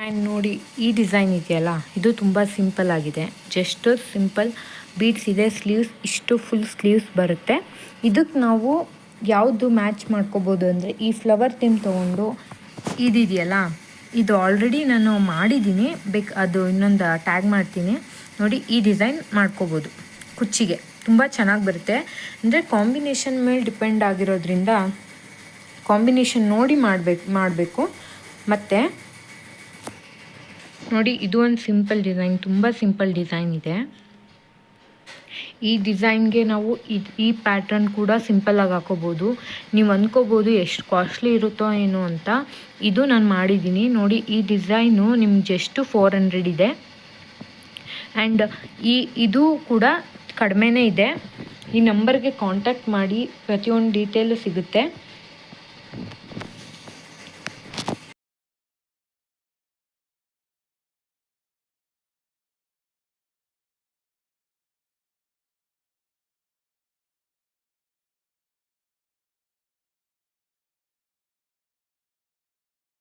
And ನೋಡಿ ಈ design ಇದೆಯಲ್ಲ, ಇದು ತುಂಬ ಸಿಂಪಲ್ ಆಗಿದೆ. ಜಸ್ಟ್ ಸಿಂಪಲ್ ಬೀಡ್ಸ್ ಇದೆ. ಸ್ಲೀವ್ಸ್ ಇಷ್ಟು ಫುಲ್ ಸ್ಲೀವ್ಸ್ ಬರುತ್ತೆ. ಇದಕ್ಕೆ ನಾವು ಯಾವುದು ಮ್ಯಾಚ್ ಮಾಡ್ಕೋಬೋದು ಅಂದರೆ ಈ ಫ್ಲವರ್ ಥೀಮ್ ತೊಗೊಂಡು ಇದಿದೆಯಲ್ಲ, ಇದು ಆಲ್ರೆಡಿ ನಾನು ಮಾಡಿದ್ದೀನಿ. ಅದು ಇನ್ನೊಂದು ಟ್ಯಾಗ್ ಮಾಡ್ತೀನಿ ನೋಡಿ. ಈ ಡಿಸೈನ್ ಮಾಡ್ಕೋಬೋದು. ಕುಚ್ಚಿಗೆ ತುಂಬ ಚೆನ್ನಾಗಿ ಬರುತ್ತೆ. ಅಂದರೆ ಕಾಂಬಿನೇಷನ್ ಮೇಲೆ ಡಿಪೆಂಡ್ ಆಗಿರೋದ್ರಿಂದ ಕಾಂಬಿನೇಷನ್ ನೋಡಿ ಮಾಡಬೇಕು. ಮತ್ತು ನೋಡಿ, ಇದು ಒಂದು ಸಿಂಪಲ್ ಡಿಸೈನ್, ತುಂಬ ಸಿಂಪಲ್ ಡಿಸೈನ್ ಇದೆ. ಈ ಡಿಸೈನ್ಗೆ ನಾವು ಈ ಪ್ಯಾಟ್ರನ್ ಕೂಡ ಸಿಂಪಲ್ಲಾಗಿ ಹಾಕೋಬೋದು. ನೀವು ಅಂದ್ಕೋಬೋದು ಎಷ್ಟು ಕಾಸ್ಟ್ಲಿ ಇರುತ್ತೋ ಏನೋ ಅಂತ. ಇದು ನಾನು ಮಾಡಿದ್ದೀನಿ ನೋಡಿ. ಈ ಡಿಸೈನು ನಿಮ್ಗೆ ಜಸ್ಟ್ 400 ಇದೆ. ಆ್ಯಂಡ್ ಇದು ಕೂಡ ಕಡಿಮೆನೇ ಇದೆ. ಈ ನಂಬರ್ಗೆ ಕಾಂಟ್ಯಾಕ್ಟ್ ಮಾಡಿ, ಪ್ರತಿಯೊಂದು ಡೀಟೇಲು ಸಿಗುತ್ತೆ.